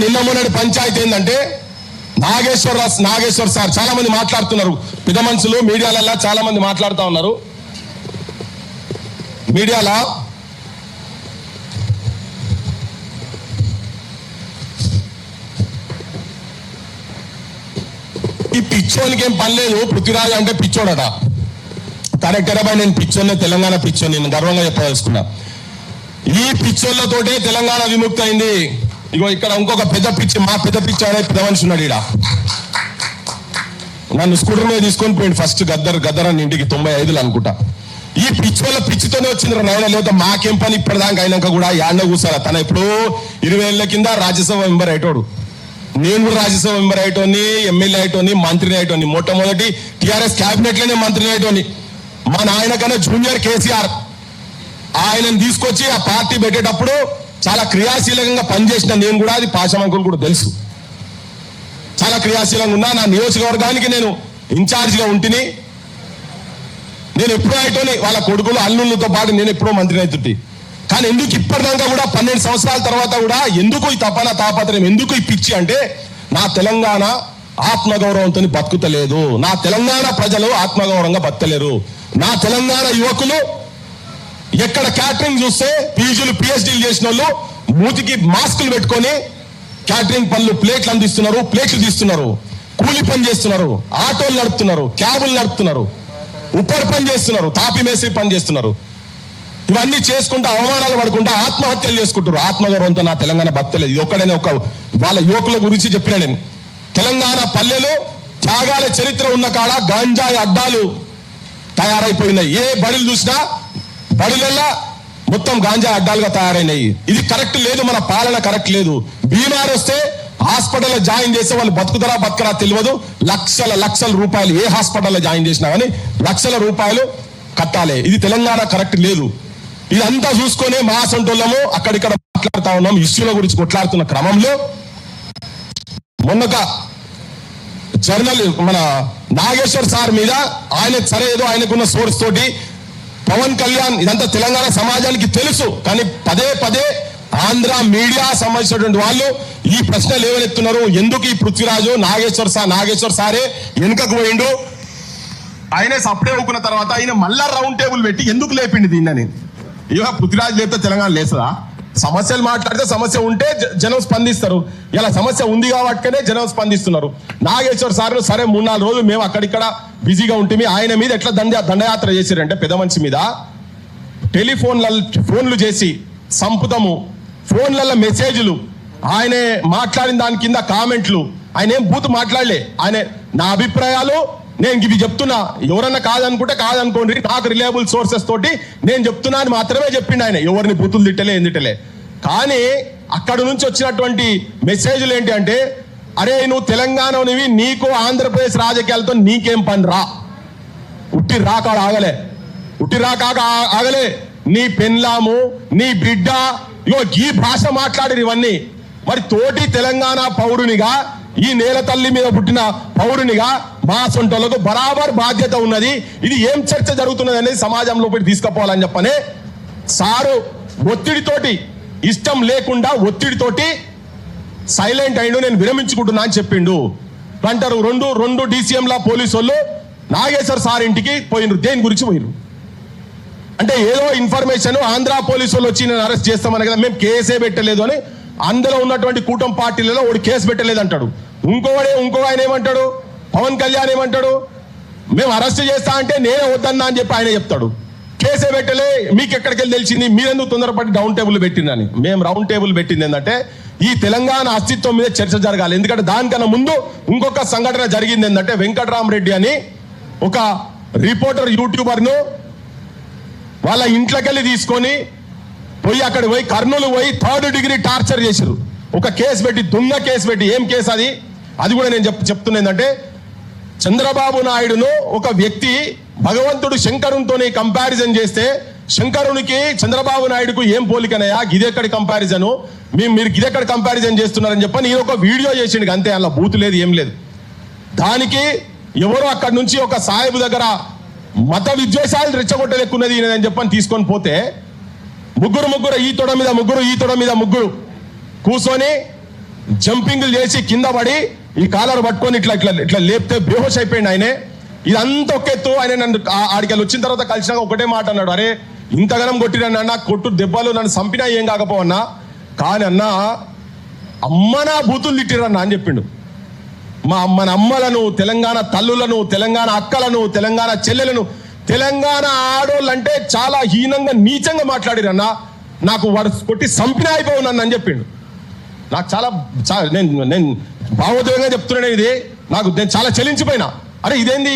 నిన్న మొన్నటి పంచాయతీ ఏంటంటే నాగేశ్వర్ సార్ చాలా మంది మాట్లాడుతున్నారు, పెద్ద మనుషులు మీడియాలలో చాలా మంది మాట్లాడుతూ ఉన్నారు. మీడియాలో ఈ పిచ్చోనికి ఏం పని లేదు, పృథ్వీరాజ్ అంటే పిచ్చోడట. కరెక్టరా బాయ్, నేను పిచ్చోనే, తెలంగాణ పిచ్చోని, నేను గర్వంగా చెప్పదలుచుకున్నా. ఈ పిచ్చోళ్ళతోటే తెలంగాణ విముక్తి అయింది. ఇగో ఇక్కడ ఇంకొక పెద్ద పిచ్చి, మా పెద్ద పిచ్చి అనే పెద్ద మనిషి ఉన్నాడు. ఈడ నన్ను స్కూటర్ మీద తీసుకొని పోయింది ఫస్ట్ గద్దర్ అని ఇంటికి 95లో అనుకుంటా. ఈ పిచ్చి వల్ల పిచ్చితోనే వచ్చింది నాయన, లేదా మాకేం పని ఇప్పటిదాకా అయినాక కూడా యాడ్న కూర్చారా. తన ఎప్పుడో 20 ఏళ్ల కింద రాజ్యసభ మెంబర్ అయ్యేటోడు, నేను కూడా రాజ్యసభ మెంబర్ అయ్యేటోని, ఎమ్మెల్యే అయ్యేటోని, మంత్రిని అయ్యేటోని, మొట్టమొదటి టీఆర్ఎస్ క్యాబినెట్ లోనే మంత్రిని అయ్యేటోని. మా నాయన కన్నా జూనియర్ కేసీఆర్ ఆయనను తీసుకొచ్చి ఆ పార్టీ పెట్టేటప్పుడు చాలా క్రియాశీలకంగా పనిచేసిన నేను కూడా, అది పాశమంకులు కూడా తెలుసు, చాలా క్రియాశీలంగా ఉన్నా. నా నియోజకవర్గానికి నేను ఇన్ఛార్జిగా ఉంటిని. నేను ఎప్పుడో అయితోని వాళ్ళ కొడుకులు అల్లుళ్ళతో పాటు నేను ఎప్పుడో మంత్రి అవుతుంటే. కానీ ఎందుకు ఇప్పటిదాకా కూడా 12 సంవత్సరాల తర్వాత కూడా ఎందుకు ఈ తాపత్రయం, ఎందుకు ఈ పిచ్చి అంటే, నా తెలంగాణ ఆత్మగౌరవంతో బతుకుతలేదు, నా తెలంగాణ ప్రజలు ఆత్మగౌరవంగా బతకలేరు. నా తెలంగాణ యువకులు ఎక్కడ క్యాటరింగ్ చూస్తే పీజీలు పిహెచ్డీలు చేసిన వాళ్ళు మూతికి మాస్కులు పెట్టుకొని క్యాటరింగ్ పనులు ప్లేట్లు అందిస్తున్నారు, ప్లేట్లు తీస్తున్నారు, కూలి పని చేస్తున్నారు, ఆటోలు నడుపుతున్నారు, క్యాబులు నడుపుతున్నారు, ఉప్పర్ పని చేస్తున్నారు, తాపి మేసి పని చేస్తున్నారు. ఇవన్నీ చేసుకుంటూ అవమానాలు పడుకుంటూ ఆత్మహత్యలు చేసుకుంటారు. ఆత్మగౌరవంతో నా తెలంగాణ బతకలేదు. ఇది ఒక్కడనే ఒక వాళ్ళ యువకుల గురించి చెప్పిన నేను. తెలంగాణ పల్లెలు త్యాగాల చరిత్ర ఉన్న కాడ గంజాయి అడ్డాలు తయారైపోయినాయి. ఏ బడులు చూసినా బడులల్లా మొత్తం గాంజా అడ్డాలుగా తయారైనాయి. ఇది కరెక్ట్ లేదు, మన పాలన కరెక్ట్ లేదు. బీమార్ వస్తే హాస్పిటల్లో జాయిన్ చేస్తే వాళ్ళు బతుకుతారా బతకరా తెలియదు. లక్షల రూపాయలు ఏ హాస్పిటల్లో జాయిన్ చేసినా కానీ లక్షల రూపాయలు కట్టాలి. ఇది తెలంగాణ కరెక్ట్ లేదు. ఇదంతా చూసుకొని మా సొంటోళ్ళము అక్కడిక్కడ మాట్లాడుతా ఉన్నాం. ఇష్యూల గురించి కొట్లాడుతున్న క్రమంలో మొన్నక జర్నల్ మన నాగేశ్వర్ సార్ మీద ఆయన సరే ఏదో ఆయనకున్న సోర్స్ తోటి పవన్ కళ్యాణ్, ఇదంతా తెలంగాణ సమాజానికి తెలుసు, కానీ పదే ఆంధ్ర మీడియా సంబంధించినటువంటి వాళ్ళు ఈ ప్రశ్నలు ఏమనెత్తున్నారు. ఎందుకు ఈ పృథ్వీరాజు నాగేశ్వర్ సారే వెనుకకు పోయిండు, ఆయనే సప్లై అవుకున్న తర్వాత ఆయన మళ్ళా రౌండ్ టేబుల్ పెట్టి ఎందుకు లేపిండి దీన్ని? ఇక పృథ్వీరాజు లేపితే తెలంగాణ లేసదా? సమస్యలు మాట్లాడితే సమస్య ఉంటే జనం స్పందిస్తారు. ఇలా సమస్య ఉంది కాబట్టినే జనం స్పందిస్తున్నారు. నాగేశ్వర్ సార్ సరే 3-4 రోజులు మేము అక్కడిక్కడ బిజీగా ఉంటుంది. ఆయన మీద ఎట్లా దండయాత్ర చేశారంటే పెద్ద మనిషి మీద ఫోన్లు చేసి సంపుతము, ఫోన్లలో మెసేజ్లు, ఆయన మాట్లాడిన దాని కింద కామెంట్లు. ఆయన ఏం బూత్ మాట్లాడలే. ఆయన నా అభిప్రాయాలు నేను ఇవి చెప్తున్నా, ఎవరన్నా కాదనుకోండి, నాకు రిలయబుల్ సోర్సెస్ తోటి నేను చెప్తున్నా అని మాత్రమే చెప్పిండు ఆయన. ఎవరిని బూతులు తిట్టలే, ఏం తిట్టలే. కానీ అక్కడ నుంచి వచ్చినటువంటి మెసేజ్లు ఏంటి అంటే, అరే నువ్వు తెలంగాణనివి, నీకు ఆంధ్రప్రదేశ్ రాజకీయాలతో నీకేం పని రా, ఉట్టి రాక ఆగలే, నీ పెన్లాము, నీ బిడ్డ, ఇగో ఈ భాష మాట్లాడిరు ఇవన్నీ. మరి తోటి తెలంగాణ పౌరునిగా, ఈ నేల తల్లి మీద పుట్టిన పౌరునిగా మా సొంటలకు బరాబర్ బాధ్యత ఉన్నది. ఇది ఏం చర్చ జరుగుతున్నది అనేది సమాజంలో పోయి తీసుకుపోవాలని చెప్పనే సారు ఒత్తిడితోటి, ఇష్టం లేకుండా ఒత్తిడితోటి సైలెంట్ అయిండు. నేను విరమించుకుంటున్నా అని చెప్పిండు. అంటారు రెండు DCMల పోలీసు వాళ్ళు నాగేశ్వర్ సార్ ఇంటికి పోయినరు. దేని గురించి పోయినరు అంటే ఏదో ఇన్ఫర్మేషన్, ఆంధ్ర పోలీసు వాళ్ళు వచ్చి నేను అరెస్ట్ చేస్తామని కదా, మేము కేసే పెట్టలేదు అని. అందులో ఉన్నటువంటి కూటమి పార్టీలలో వాడు కేసు పెట్టలేదు అంటాడు. ఇంకో ఆయన ఏమంటాడు, పవన్ కళ్యాణ్ ఏమంటాడు, మేము అరెస్ట్ చేస్తా అంటే నేనే వద్దన్నా అని చెప్పి ఆయన చెప్తాడు. కేసే పెట్టలే, మీకు ఎక్కడికి వెళ్ళి తెలిసింది, మీరెందుకు తొందరపడి రౌండ్ టేబుల్ పెట్టిందని. మేము రౌండ్ టేబుల్ పెట్టింది ఏంటంటే ఈ తెలంగాణ అస్తిత్వం మీద చర్చ జరగాలి. ఎందుకంటే దానికన్నా ముందు ఇంకొక సంఘటన జరిగింది ఏంటంటే, వెంకటరామరెడ్డి అని ఒక రిపోర్టర్ యూట్యూబర్ను వాళ్ళ ఇంట్లోకెళ్ళి తీసుకొని పోయి అక్కడ పోయి కర్నూలు పోయి 3rd డిగ్రీ టార్చర్ చేశారు. ఒక కేసు పెట్టి, దొంగ కేసు పెట్టి. ఏం కేసు అది కూడా నేను చెప్తున్నా ఏంటంటే, చంద్రబాబు నాయుడును ఒక వ్యక్తి భగవంతుడు శంకరునితో కంపారిజన్ చేస్తే, శంకరునికి చంద్రబాబు నాయుడుకు ఏం పోలికనయా, గిదెక్కడి కంపారిజను, మీరు గిదెక్కడ కంపారిజన్ చేస్తున్నారని చెప్పని నేను ఒక వీడియో చేసిండు అంతే. అలా బూతు లేదు, ఏం లేదు. దానికి ఎవరో అక్కడి నుంచి ఒక సాహెబు దగ్గర మత విద్వేషాలు రెచ్చగొట్టలేకున్నది అని చెప్పని తీసుకొని పోతే, ముగ్గురు ఈ తొడ మీద ముగ్గురు కూర్చొని జంపింగ్లు చేసి కింద పడి ఈ కాలర్ పట్టుకొని ఇట్లా ఇట్లా ఇట్లా లేపితే బేహోష్ అయిపోయింది ఆయనే. ఇదంతా ఒకెత్తు. ఆయన నన్ను ఆడికెళ్ళి వచ్చిన తర్వాత కలిసినాక ఒకటే మాట అన్నాడు, అరే ఇంతగానం కొట్టిరన్నా, కొట్టు దెబ్బలు నన్ను చంపినా ఏం కాకపోవన్నా, కానీ అన్నా అమ్మ నా బూతులు తిట్టిరన్నా అని చెప్పిండు. మన అమ్మలను, తెలంగాణ తల్లులను, తెలంగాణ అక్కలను, తెలంగాణ చెల్లెలను, తెలంగాణ ఆడోళ్ళంటే చాలా హీనంగా నీచంగా మాట్లాడిరన్నా, నాకు వాడు కొట్టి చంపినా అయిపోవునన్ను అని చెప్పిండు. నాకు చాలా నేను భావోద్వేగంగా చెప్తున్నాను. నేను చాలా చలించిపోయినా. అరే ఇదేంది,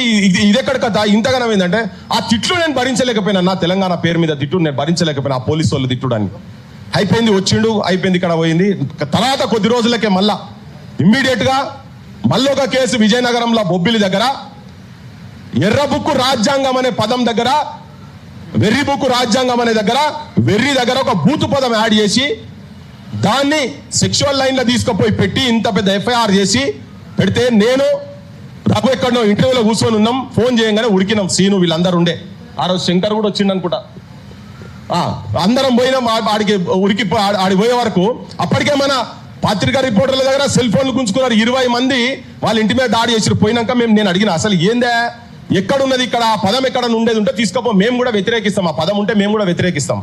ఇదెక్కడ కథ, ఇంతగానం ఏంటంటే ఆ తిట్లు నేను భరించలేకపోయినా. నా తెలంగాణ పేరు మీద తిట్టు నేను భరించలేకపోయినా. ఆ పోలీసు వాళ్ళు తిట్టుడని అయిపోయింది. వచ్చిండు, అయిపోయింది, ఇక్కడ పోయింది. తర్వాత కొద్ది రోజులకే మళ్ళా ఇమ్మీడియట్ గా మళ్ళీ ఒక కేసు విజయనగరంలో బొబ్బిలి దగ్గర ఎర్ర బుక్కు రాజ్యాంగం అనే పదం దగ్గర, వెర్రి బుక్కు రాజ్యాంగం అనే దగ్గర, వెర్రి దగ్గర ఒక బూతు పదం యాడ్ చేసి దాన్ని సెక్షువల్ లైన్ లో తీసుకుపోయి పెట్టి ఇంత పెద్ద ఎఫ్ఐఆర్ చేసి పెడితే నేను రఘు ఎక్కడో ఇంటర్వ్యూలో కూర్చొని ఉన్నాం. ఫోన్ చేయగానే ఉరికినాం. సీను వీళ్ళందరూ ఉండే. ఆ రోజు శంకర్ కూడా వచ్చిండు అనుకుంటా. అందరం పోయినాం ఆడికి. ఉరికి ఆడి పోయే వరకు అప్పటికే మన పత్రికా రిపోర్టర్ల దగ్గర సెల్ ఫోన్లు గుంజుకున్నారు 20 మంది. వాళ్ళ ఇంటి మీద దాడి చేసి పోయినాక నేను అడిగిన, అసలు ఏందే, ఎక్కడున్నది ఇక్కడ, ఆ పదం ఎక్కడ ఉండేది ఉంటే తీసుకోపో, మేము కూడా వ్యతిరేకిస్తాం, ఆ పదం ఉంటే మేము కూడా వ్యతిరేకిస్తాం.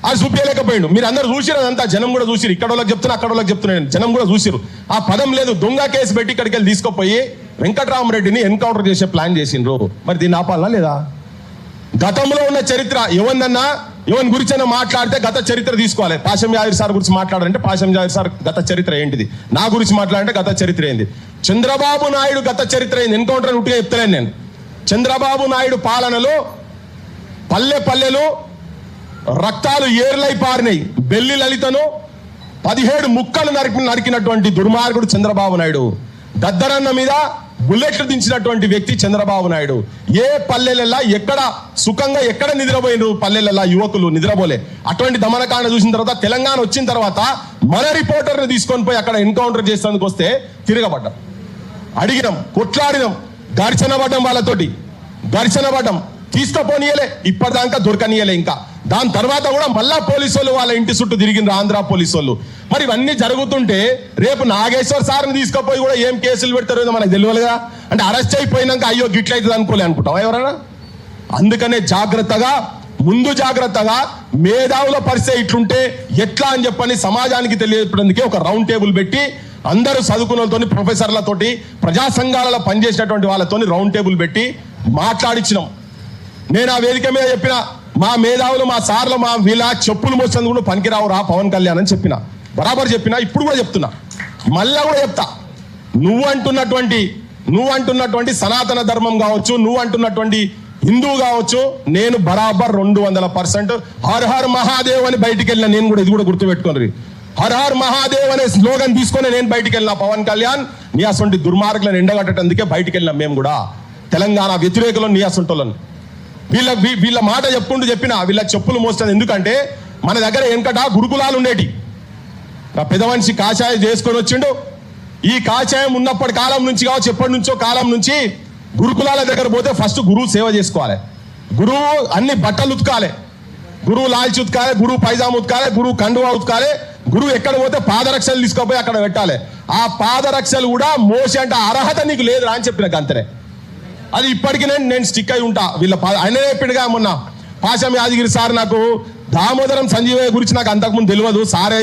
అది చూపించలేకపోయిండు. మీరు అందరు చూసిరు, అదంతా జనం కూడా చూసిరు. ఇక్కడ వాళ్ళకి చెప్తున్నా, అక్కడ వాళ్ళకి చెప్తున్నాను, జనం కూడా చూసిరు. ఆ పదం లేదు. దొంగ కేసు పెట్టి ఇక్కడికి వెళ్ళి తీసుకుపోయి వెంకట్రామరెడ్డిని ఎన్కౌంటర్ చేసే ప్లాన్ చేసిండ్రు. మరి దీన్ని ఆపాలనా లేదా? గతంలో ఉన్న చరిత్ర ఎవరినన్నా ఎవరి గురించైనా మాట్లాడితే గత చరిత్ర తీసుకోవాలి. పాశం యాదవ్ సార్ గురించి మాట్లాడాలంటే పాశం యాదవ్ సార్ గత చరిత్ర ఏంటిది, నా గురించి మాట్లాడాలంటే గత చరిత్ర ఏంది, చంద్రబాబు నాయుడు గత చరిత్ర ఏంది. ఎన్కౌంటర్ ఉంటే చెప్తలేను నేను. చంద్రబాబు నాయుడు పాలనలో పల్లె పల్లెలు రక్తాలు ఏర్లై పారినాయి. బెల్లి లలితను 17 ముక్కలు నరికినటువంటి దుర్మార్గుడు చంద్రబాబు నాయుడు. గద్దరన్న మీద బుల్లెట్లు దించినటువంటి వ్యక్తి చంద్రబాబు నాయుడు. ఏ పల్లెలల్లా ఎక్కడ సుఖంగా ఎక్కడ నిద్రపోయినారు, పల్లెలల్లా యువకులు నిద్రపోలే. అటువంటి దమనకాండ చూసిన తర్వాత తెలంగాణ వచ్చిన తర్వాత మన రిపోర్టర్ని తీసుకొని పోయి అక్కడ ఎన్కౌంటర్ చేసేందుకు వస్తే తిరగబడ్డాం, అడిగినాం, కొట్లాడినాం, ఘర్షణ పడ్డం, వాళ్ళతోటి ఘర్షణ పడ్డం, తీసుకుపోనీయలే, ఇప్పటిదాకా దొరకనీయలే. ఇంకా దాని తర్వాత కూడా మళ్ళా పోలీసు వాళ్ళు వాళ్ళ ఇంటి చుట్టూ తిరిగిన ఆంధ్ర పోలీసు వాళ్ళు. మరి ఇవన్నీ జరుగుతుంటే రేపు నాగేశ్వర్ సార్ని తీసుకుపోయి కూడా ఏం కేసులు పెడతారో మనకు తెలియదుగా. అంటే అరెస్ట్ అయిపోయినాక అయ్యో గిట్లయితుంది అనుకోలే అనుకుంటావా ఎవరైనా? అందుకనే జాగ్రత్తగా, ముందు జాగ్రత్తగా మేధావుల పరిస్థితి ఇట్లుంటే ఎట్లా అని చెప్పని సమాజానికి తెలియజేయడానికి ఒక రౌండ్ టేబుల్ పెట్టి అందరూ చదువుకున్నతోని, ప్రొఫెసర్లతోటి, ప్రజా సంఘాలలో పనిచేసినటువంటి వాళ్ళతోని రౌండ్ టేబుల్ పెట్టి మాట్లాడించినాం. నేను ఆ వేదిక మీద చెప్పిన, మా మేధావులు, మా సార్లు, మా వీళ్ళ చెప్పులు మోసేందుకు కూడా పనికిరావు రా పవన్ కళ్యాణ్ అని చెప్పిన, బరాబర్ చెప్పిన. ఇప్పుడు కూడా చెప్తున్నా, మళ్ళా కూడా చెప్తా. నువ్వు అంటున్నటువంటి సనాతన ధర్మం కావచ్చు, నువ్వు అంటున్నటువంటి హిందువు కావచ్చు, నేను బరాబర్ 200% హర్ హర్ మహాదేవ్ అని బయటికి వెళ్ళిన. నేను కూడా ఇది కూడా గుర్తుపెట్టుకోండి, హర్ హర్ మహాదేవ్ అనే స్లోగన్ తీసుకొని నేను బయటికి వెళ్ళిన. పవన్ కళ్యాణ్ నీ అసొంటి దుర్మార్గులను ఎండగట్టేందుకే బయటికి వెళ్ళినాం మేము కూడా. తెలంగాణ వ్యతిరేకులను, నీ అసొంటోళ్ళను వీళ్ళ మాట చెప్పుకుంటూ చెప్పిన, వీళ్ళ చెప్పులు మోస్తుంది. ఎందుకంటే మన దగ్గర వెనకట గురుకులాలు ఉండేటి. పెద్ద మనిషి కాషాయం చేసుకొని వచ్చిండు. ఈ కాషాయం ఉన్నప్పటి కాలం నుంచి కావచ్చు, ఎప్పటి నుంచో కాలం నుంచి గురుకులాల దగ్గర పోతే ఫస్ట్ గురువు సేవ చేసుకోవాలి. గురువు అన్ని బట్టలు ఉతకాలి, గురువు లాల్చి ఉతకాలి, గురువు పైజామా ఉతకాలి, గురువు కండువా ఉతకాలి. గురువు ఎక్కడ పోతే పాదరక్షలు తీసుకుపోయి అక్కడ పెట్టాలి. ఆ పాదరక్షలు కూడా మోసి అంటే అర్హత నీకు లేదురా అని చెప్పిన గంతనే. అది ఇప్పటికీ నేను స్టిక్ అయి ఉంటా. ఆయనే చెప్పిండుగా మొన్న పాశం యాదగిరి సార్, నాకు దామోదరం సంజీవయ్య గురించి నాకు అంతకుముందు తెలియదు, సారే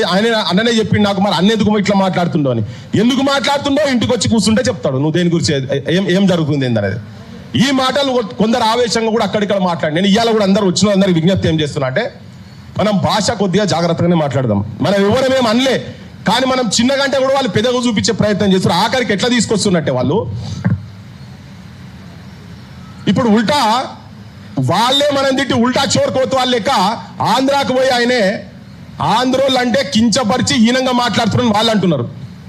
అన్ననే చెప్పిండు నాకు. మరి అన్నెందుకు ఇట్లా మాట్లాడుతుండో అని. ఎందుకు మాట్లాడుతుండో ఇంటికి వచ్చి కూర్చుంటే చెప్తాడు, నువ్వు దేని గురించి ఏం జరుగుతుంది ఏందనేది. ఈ మాటలు కొందరు ఆవేశంగా కూడా అక్కడిక్కడ మాట్లాడి, నేను ఇవాళ కూడా అందరికి విజ్ఞప్తి ఏం చేస్తున్నా అంటే, మనం భాష కొద్దిగా జాగ్రత్తగానే మాట్లాడదాం. మనం ఎవరమేం అనలే, కానీ మనం చిన్నగంటే కూడా వాళ్ళు పెద్దగా చూపించే ప్రయత్నం చేస్తారు. ఆఖరికి ఎట్లా తీసుకొస్తున్నట్టే వాళ్ళు ఇప్పుడు ఉల్టా వాళ్ళే మనం తిట్టి ఉల్టా చోర్ కోతవాళ్ళు లెక్క ఆంధ్రాకు పోయి ఆయనే ఆంధ్రోళ్ళు అంటే కించపరిచి హీనంగా మాట్లాడుతున్నారని వాళ్ళు అంటున్నారు.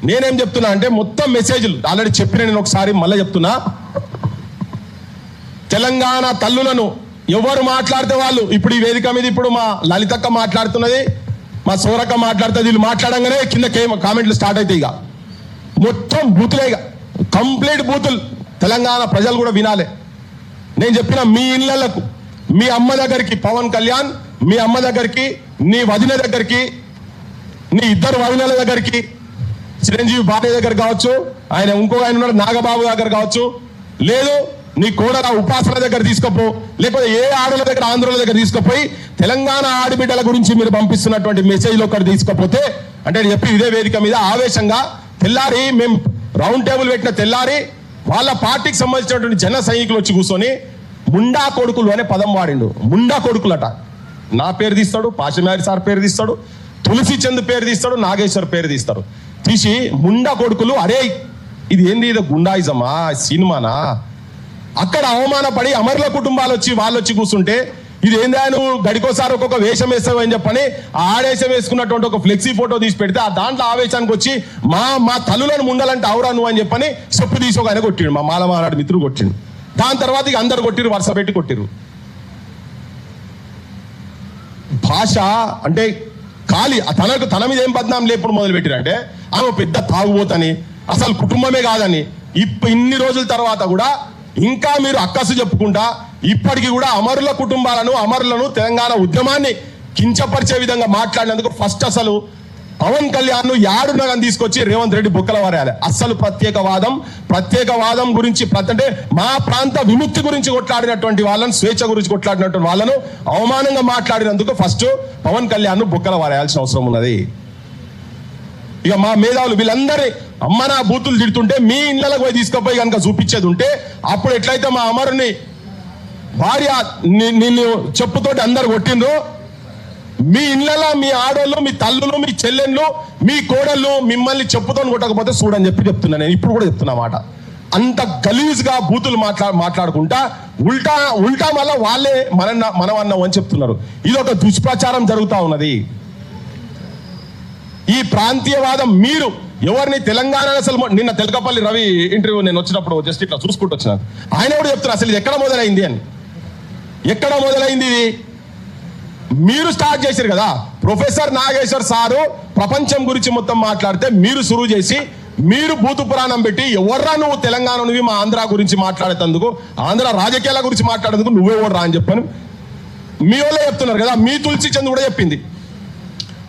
నేనేం చెప్తున్నా అంటే, మొత్తం మెసేజ్లు ఆల్రెడీ చెప్పిన, నేను ఒకసారి మళ్ళీ చెప్తున్నా. తెలంగాణ తల్లులను ఎవరు మాట్లాడితే వాళ్ళు, ఇప్పుడు ఈ వేదిక మీద ఇప్పుడు మా లలితక్క మాట్లాడుతున్నది, మా సోరక్క మాట్లాడుతుంది, వీళ్ళు మాట్లాడంగానే కింద కామెంట్లు స్టార్ట్ అవుతాయి. ఇక మొత్తం బూతులే, ఇక కంప్లీట్ బూతులు. తెలంగాణ ప్రజలు కూడా వినాలి. నేను చెప్పిన, మీ ఇళ్లకు, మీ అమ్మ దగ్గరికి పవన్ కళ్యాణ్, మీ అమ్మ దగ్గరికి, నీ వదిన దగ్గరికి, నీ 2 వదినల దగ్గరికి, చిరంజీవి భార్య దగ్గర కావచ్చు, ఆయన ఇంకో ఆయన ఉన్నాడు నాగబాబు దగ్గర కావచ్చు, లేదు నీ కోడల ఉపాసన దగ్గర తీసుకపో, లేకపోతే ఏ ఆడల దగ్గర ఆంధ్రుల దగ్గర తీసుకుపోయి తెలంగాణ ఆడబిడ్డల గురించి మీరు పంపిస్తున్నటువంటి మెసేజ్లు ఒకటి తీసుకపోతే అంటే చెప్పి ఇదే వేదిక మీద ఆవేశంగా తెల్లారి మేము రౌండ్ టేబుల్ పెట్టిన తెల్లారి వాళ్ళ పార్టీకి సంబంధించినటువంటి జన సైనికులు వచ్చి కూర్చొని ముండా కొడుకులు అనే పదం వాడిండు. ముండా కొడుకులట. నా పేరు తీస్తాడు, పాషమారి సార్ పేరు తీస్తాడు, తులసి చంద్ పేరు తీస్తాడు, నాగేశ్వర్ పేరు తీస్తాడు. తీసి ముండా కొడుకులు, అరే ఇది ఏంది, ఇది గుండాయిజమా సినిమానా? అక్కడ అవమానపడి అమరుల కుటుంబాలు వచ్చి వాళ్ళు వచ్చి కూర్చుంటే ఇది ఏందా నువ్వు గడికోసారి ఒక్కొక్క వేషం వేస్తావు అని చెప్పని ఆడేషం వేసుకున్నటువంటి ఒక ఫ్లెక్సీ ఫోటో తీసి పెడితే ఆ దాంట్లో ఆవేశానికి వచ్చి మా తల్లులను ముండాలంటే అవురా నువ్వు అని చెప్పని చెప్పు తీసి ఒక ఆయన కొట్టిండు, మా మాలమానాడు మిత్రుడు కొట్టిండు. దాని తర్వాత ఇక అందరు కొట్టిరు, వరుస పెట్టి కొట్టిరు. భాష అంటే ఖాళీ తన మీద ఏం బద్నాం లేపుడు మొదలు పెట్టిరంటే ఆమె పెద్ద తాగుబోతని, అసలు కుటుంబమే కాదని. ఇన్ని రోజుల తర్వాత కూడా ఇంకా మీరు అక్కసు చెప్పుకుంటా ఇప్పటికీ కూడా అమరుల కుటుంబాలను అమరులను తెలంగాణ ఉద్యమాన్ని కించపరిచే విధంగా మాట్లాడినందుకు ఫస్ట్ అసలు పవన్ కళ్యాణ్ యాడునగని తీసుకొచ్చి రేవంత్ రెడ్డి బుక్కల వారేయాలి. అస్సలు ప్రత్యేకవాదం గురించి అంటే మా ప్రాంత విముక్తి గురించి కొట్లాడినటువంటి వాళ్ళను, స్వేచ్ఛ గురించి కొట్లాడినటువంటి వాళ్ళను అవమానంగా మాట్లాడినందుకు ఫస్ట్ పవన్ కళ్యాణ్ బుక్కల వారేయాల్సిన అవసరం ఉన్నది. ఇక మా మేధావులు వీళ్ళందరి అమ్మ నా బూతులు తిడుతుంటే మీ ఇళ్ళకు పోయి తీసుకుపోయి కనుక చూపించేది ఉంటే అప్పుడు ఎట్లయితే మా అమరుని భార్య నిన్ను చెప్పుతోటి అందరు కొట్టిండ్రు, మీ ఇళ్ళలో మీ ఆడోళ్ళు, మీ తల్లులు, మీ చెల్లెళ్ళు, మీ కోడళ్ళు మిమ్మల్ని చెప్పుతో కొట్టకపోతే చూడని చెప్తున్నా. నేను ఇప్పుడు కూడా చెప్తున్నా మాట. అంత గలీజ్ గా బూతులు మాట్లాడుకుంటా ఉల్టా మళ్ళా వాళ్ళే మనం అన్నాం అని చెప్తున్నారు. ఇది ఒక దుష్ప్రచారం జరుగుతూ ఉన్నది. ఈ ప్రాంతీయవాదం మీరు ఎవరిని తెలంగాణ అసలు నిన్న తెలకపల్లి రవి ఇంటర్వ్యూ నేను వచ్చినప్పుడు జస్ట్ ఇట్లా చూసుకుంటూ వచ్చినాను. ఆయన కూడా చెప్తున్నారు అసలు ఇది ఎక్కడ మొదలైంది అని. ఎక్కడ మొదలైంది ఇది? మీరు స్టార్ట్ చేశారు కదా. ప్రొఫెసర్ నాగేశ్వర్ సారు ప్రపంచం గురించి మొత్తం మాట్లాడితే మీరు సురువు చేసి మీరు భూతు పురాణం పెట్టి ఎవర్రా నువ్వు తెలంగాణ నువ్వు మా ఆంధ్ర గురించి మాట్లాడేందుకు, ఆంధ్ర రాజకీయాల గురించి మాట్లాడేందుకు నువ్వే ఎవర్రా అని చెప్పాను మీ వాళ్ళే చెప్తున్నారు కదా. మీ తులసి చంద్ కూడా చెప్పింది.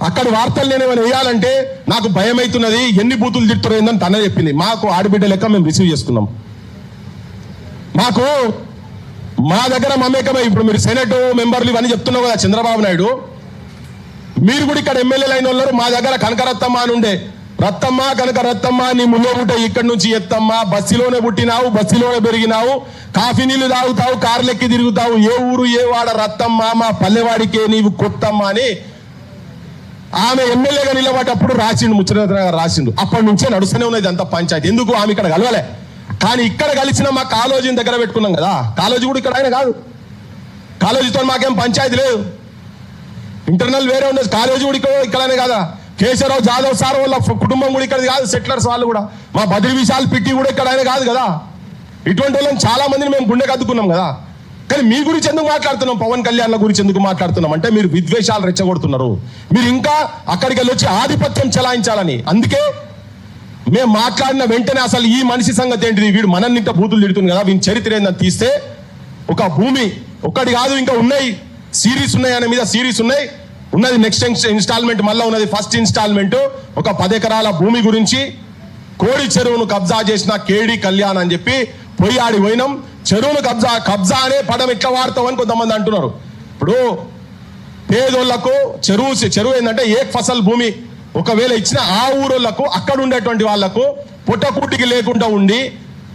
అక్కడ వార్తలు నేను ఏమైనా వేయాలంటే నాకు భయం అవుతున్నది, ఎన్ని బూతులు తిడుతున్నాయిందని తనే చెప్పింది. మాకు ఆడబిడ్డ లెక్క మేము రిసీవ్ చేసుకున్నాం. మా దగ్గర మమేకమై ఇప్పుడు మీరు సెనెట్ మెంబర్లు ఇవన్నీ చెప్తున్నావు కదా చంద్రబాబు నాయుడు, మీరు కూడా ఇక్కడ ఎమ్మెల్యేలు అయిన వాళ్ళు మా దగ్గర కనకరత్తమ్మ అని ఉండే. రత్తమ్మ కనకరత్తమ్మ నీ ముల్లో పుట్ట ఇక్కడి నుంచి ఎత్తమ్మ, బస్సులోనే పుట్టినావు, బస్సులోనే పెరిగినావు, కాఫీ నీళ్లు తాగుతావు, కార్లెక్కి తిరుగుతావు, ఏ ఊరు ఏ వాడ రత్తమ్మ, మా పల్లెవాడికే నీవు కొత్తమ్మ అని ఆమె ఎమ్మెల్యేగా నిలబడ్డప్పుడు రాసిండు, ముచ్చట రాసిండు. అప్పటి నుంచే నడుస్తూనే ఉన్నది అంత పంచాయతీ. ఎందుకు ఆమె ఇక్కడ కలవలే, కానీ ఇక్కడ కలిసిన మా కాలేజీని దగ్గర పెట్టుకున్నాం కదా. కాలేజీ కూడా ఇక్కడ ఆయన కాదు, కాలేజీతో మాకేం పంచాయతీ లేదు, ఇంటర్నల్ వేరే ఉండదు. కాలేజీ కూడా ఇక్కడనే కదా. కేశవరావు జాదవ్ సార్ వాళ్ళ కుటుంబం కూడా ఇక్కడ కాదు, సెటిలర్స్ వాళ్ళు కూడా. మా బద్రి విశాల్ పిట్టి కూడా ఇక్కడ ఆయన కాదు కదా. ఇటువంటి వాళ్ళని చాలా మందిని మేము గుండె కద్దుకున్నాం కదా. కానీ మీ గురించి ఎందుకు మాట్లాడుతున్నాం, పవన్ కళ్యాణ్ గురించి ఎందుకు మాట్లాడుతున్నాం అంటే మీరు విద్వేషాలు రెచ్చగొడుతున్నారు. మీరు ఇంకా అక్కడికి వెళ్ళి వచ్చి ఆధిపత్యం చెలాయించాలని. అందుకే మేము మాట్లాడిన వెంటనే అసలు ఈ మనిషి సంగతి ఏంటిది, వీడు మనల్ని ఇంత బూతులు తిడుతుంది కదా, వీని చరిత్ర ఏందని తీస్తే ఒక భూమి ఒక్కటి కాదు ఇంకా ఉన్నాయి, సిరీస్ ఉన్నాయి, ఆయన మీద సిరీస్ ఉన్నది. నెక్స్ట్ ఇన్స్టాల్మెంట్ మళ్ళీ ఉన్నది. ఫస్ట్ ఇన్స్టాల్మెంట్ ఒక 10 ఎకరాల భూమి గురించి, కోడి చెరువును కబ్జా చేసిన కేడి కళ్యాణ్ అని చెప్పి పోయినాం. చెరువును కబ్జా అనే పదం ఎట్లా వాడతామని కొంతమంది అంటున్నారు. ఇప్పుడు పేదోళ్లకు చెరువు ఏంటంటే ఏక్ ఫసల్ భూమి ఒకవేళ ఇచ్చిన ఆ ఊరోళ్లకు అక్కడ ఉండేటువంటి వాళ్లకు పొట్టకూటికి లేకుండా ఉండి,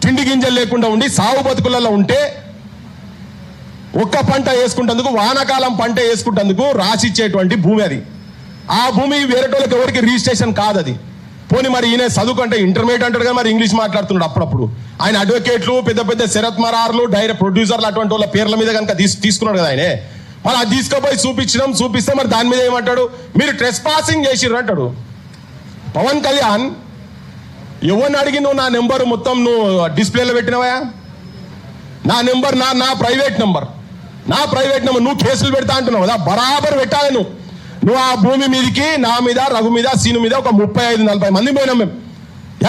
తిండి గింజలు లేకుండా ఉండి, సాగు బతుకులలో ఉంటే ఒక్క పంట వేసుకుంటందుకు, వానాకాలం పంట వేసుకుంటందుకు రాసిచ్చేటువంటి భూమి అది. ఆ భూమి వేరేటోళ్ళకి ఎవరికి రిజిస్ట్రేషన్ కాదు అది. పోనీ మరి ఈయన చదువుకుంటే ఇంటర్మీడియట్ అంటాడు కదా, మరి ఇంగ్లీష్ మాట్లాడుతున్నాడు అప్పుడప్పుడు. ఆయన అడ్వకేట్లు, పెద్ద శరత్ మరార్లు, డైరెక్ట్ ప్రొడ్యూసర్లు అటువంటి వాళ్ళ పేర్ల మీద కనుక తీసుకున్నాడు కదా ఆయనే. మరి అది తీసుకుపోయి చూపిస్తే మరి దాని మీద ఏమంటాడు, మీరు ట్రెస్ పాసింగ్ చేసిర్రు అంటాడు. పవన్ కళ్యాణ్ ఎవరిని అడిగి నువ్వు నా నెంబర్ మొత్తం నువ్వు డిస్ప్లేలో పెట్టినవా? నా నెంబర్ నా ప్రైవేట్ నెంబర్ నువ్వు కేసులు పెడతా అంటున్నావు కదా, బరాబర్ పెట్టాలి నువ్వు ఆ భూమి మీదకి, నా మీద, రఘు మీద, సీను మీద ఒక 35-40 మంది పోయినాం మేము.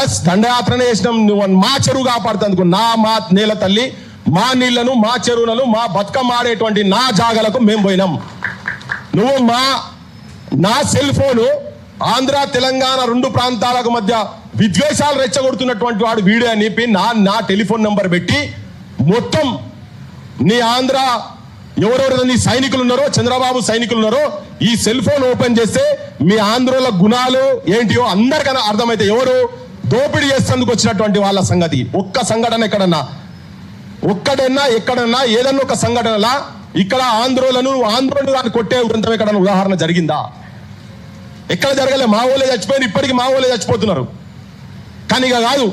ఎస్, దండయాత్రనే చేసినాం. నువ్వు మా చెరువు కాపాడుతందుకు, మా నేల తల్లి, మా నీళ్లను, మా చెరువులను, మా బతుకమ్మ ఆడేటువంటి నా జాగలకు మేము పోయినాం. నువ్వు నా సెల్ ఫోను ఆంధ్ర తెలంగాణ రెండు ప్రాంతాలకు మధ్య విద్వేషాలు రెచ్చగొడుతున్నటువంటి వాడు వీడియో అని చెప్పి నా టెలిఫోన్ నంబర్ పెట్టి మొత్తం నీ ఆంధ్ర ఎవరెవరు నీ సైనికులు ఉన్నారో, చంద్రబాబు సైనికులు ఉన్నారో, ఈ సెల్ ఫోన్ ఓపెన్ చేస్తే మీ ఆంధ్రుల గుణాలు ఏంటియో అందరికన్నా అర్థమైతే ఎవరు దోపిడీ చేసేందుకు వచ్చినటువంటి వాళ్ళ సంగతి. ఒక్క సంఘటన ఎక్కడన్నా ఏదన్నా ఒక సంఘటనలా ఇక్కడ ఆంధ్రులను కొట్టే ఉదంతం ఎక్కడన్నా ఉదాహరణ జరిగిందా? ఎక్కడ జరగలే. మా ఊళ్ళే చచ్చిపోయిన, ఇప్పటికీ మా ఊళ్ళే చచ్చిపోతున్నారు. కానీ ఇక కాదు,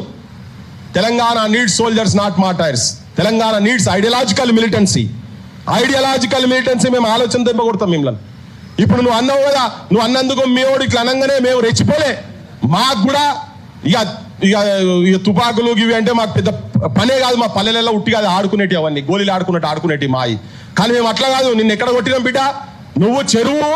Telangana needs soldiers not martyrs. Telangana needs ideological militancy. మేము ఆలోచన తెంపకూడతాం మిమ్మల్ని. ఇప్పుడు నువ్వు అన్నావు కదా, నువ్వు అన్నందుకు మేవాడు ఇట్లా అనగానే మేము రెచ్చిపోలే. మాకు కూడా ఇక తుపాకులు ఇవి అంటే మాకు పెద్ద పనే కాదు. మా పల్లెలలో ఉట్టి కాదు ఆడుకునేటి, అవన్నీ గోళీలు ఆడుకునేటి మాయి. కానీ మేము అట్లా కాదు. నిన్ను ఎక్కడ కొట్టినాం బిడ్డ? నువ్వు చెరువు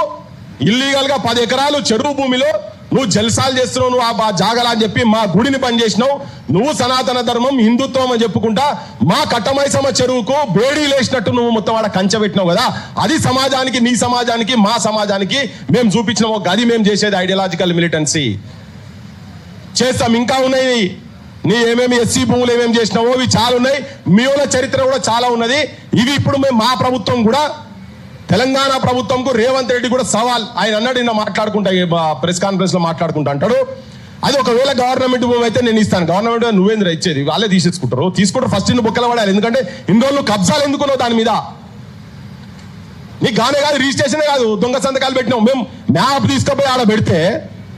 ఇల్లీగల్ గా 10 ఎకరాలు చెరువు భూమిలో నువ్వు జల్సాలు చేస్తున్నావు, నువ్వు ఆ జాగలా అని చెప్పి మా గుడిని పనిచేసినావు. నువ్వు సనాతన ధర్మం హిందుత్వం అని చెప్పుకుంటా మా కట్టమైసమ్మ చెరువుకు బేడీలు వేసినట్టు నువ్వు మొత్తం వాడ కంచె పెట్టినావు కదా. అది సమాజానికి, నీ సమాజానికి, మా సమాజానికి మేము చూపించినాము. అది మేము చేసేది ఐడియాలజికల్ మిలిటెన్సీ. చేస్తాం. ఇంకా ఉన్నాయి నీ ఏమేమి ఎస్సీ భూములు ఏమేమి చేసినావో ఇవి చాలా ఉన్నాయి. మీ వాళ్ళ చరిత్ర కూడా చాలా ఉన్నది. ఇవి ఇప్పుడు మేము మా ప్రభుత్వం కూడా, తెలంగాణ ప్రభుత్వంకు రేవంత్ రెడ్డి కూడా సవాల్. ఆయన అన్నాడు నిన్న మాట్లాడుకుంటా, ప్రెస్ కాన్ఫరెన్స్ లో మాట్లాడుకుంటా అంటాడు, అది ఒకవేళ గవర్నమెంట్ భూమి అయితే నేను ఇస్తాను. గవర్నమెంట్ నువ్వేంద్ర ఇచ్చేది, వాళ్ళే తీసుకుంటారు. ఫస్ట్ ఇన్ని బొక్కలు పడాలి. ఎందుకంటే ఇన్ని రోజులు కబ్జాలు ఎందుకున్నావు దాని మీద? నీకు గానే కాదు, రిజిస్ట్రేషనే కాదు, దొంగ సంతకాలు పెట్టినావు. మేము మ్యాప్ తీసుకుపోయి ఆడ పెడితే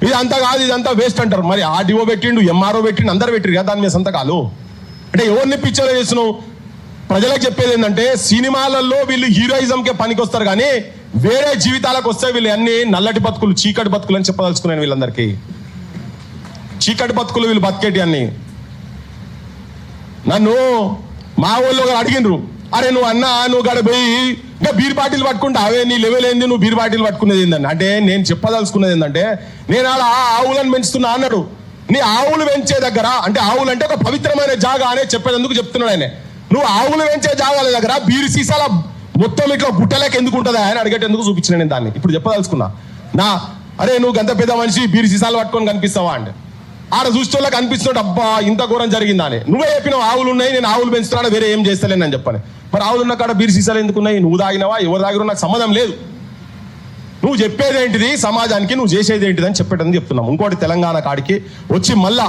ఇదంతా కాదు, ఇదంతా వేస్ట్ అంటారు. మరి ఆర్డీఓ పెట్టిండు, ఎంఆర్ఓ పెట్టిండు, అందరు పెట్టిరు కదా దాని మీద సంతకాలు. అంటే ఎవరిని పిక్చర్ చేస్తున్నావు? ప్రజలకు చెప్పేది ఏంటంటే, సినిమాలలో వీళ్ళు హీరోయిజంకే పనికొస్తారు, కానీ వేరే జీవితాలకు వస్తే వీళ్ళు అన్ని నల్లటి బతుకులు, చీకటి బతుకులు అని చెప్పదలుచుకున్నాను. వీళ్ళందరికీ చీకటి బతుకులు వీళ్ళు బతికేటి అన్ని. నన్ను మా ఊళ్ళో అడిగినరు, అరే నువ్వు గడపోయి ఇంకా బీర్ బాటిల్ పట్టుకుంటా, అవే నీ లెవెల్ ఏంది, నువ్వు బీర్ బాటిల్ పట్టుకునేది ఏందని. అంటే నేను చెప్పదలుచుకున్నది ఏంటంటే, నేను అలా ఆవులను పెంచుతున్నా అన్నాడు. నీ ఆవులు పెంచే దగ్గర, అంటే ఆవులు అంటే ఒక పవిత్రమైన జాగా అనే చెప్పేందుకు చెప్తున్నాడు ఆయన. నువ్వు ఆవులు పెంచే జాగాల దగ్గర బీరు సీసాల మొత్తం ఇట్లా గుట్టలేక ఎందుకు ఉంటుందా అని అడిగేటందుకు చూపించిన నేను దాన్ని. ఇప్పుడు చెప్పదలుచుకున్నా. అరే నువ్వు గంత పెద్ద మనిషి బీరు సీసాలు పట్టుకొని కనిపిస్తావా అంటే, ఆడ చూస్తోళ్ళకి కనిపిస్తున్నాడు, అబ్బా ఇంత ఘోరం జరిగిందా అని. నువ్వే చెప్పినావు ఆవులు ఉన్నాయి, నేను ఆవులు పెంచుతున్నా, వేరే ఏం చేస్తలేను అని చెప్పాను. మరి ఆవులు ఉన్న కాడ బీరు సీసాలు ఎందుకున్నాయి? నువ్వు తాగినవా, ఎవరు తాగిరో నాకు సంబంధం లేదు. నువ్వు చెప్పేది ఏంటిది సమాజానికి, నువ్వు చేసేది ఏంటిది అని చెప్పేటని చెప్తున్నాం. ఇంకోటి, తెలంగాణ కాడికి వచ్చి మళ్ళా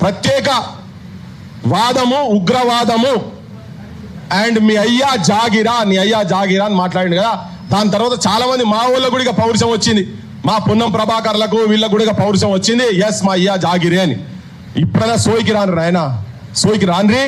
ప్రత్యేక వాదము, ఉగ్రవాదము అండ్ మీ అయ్యా జాగిరా అని మాట్లాడింది కదా. దాని తర్వాత చాలా మంది మా ఊళ్ళో కూడా పౌరుషం వచ్చింది. మా పొన్నం ప్రభాకర్లకు వీళ్ళకు కూడా పౌరుషం వచ్చింది. ఎస్ మా అయ్యా జాగిరే అని. ఇప్పుడైనా సోయికి రాను రాయన, సోయికి రాన్రి.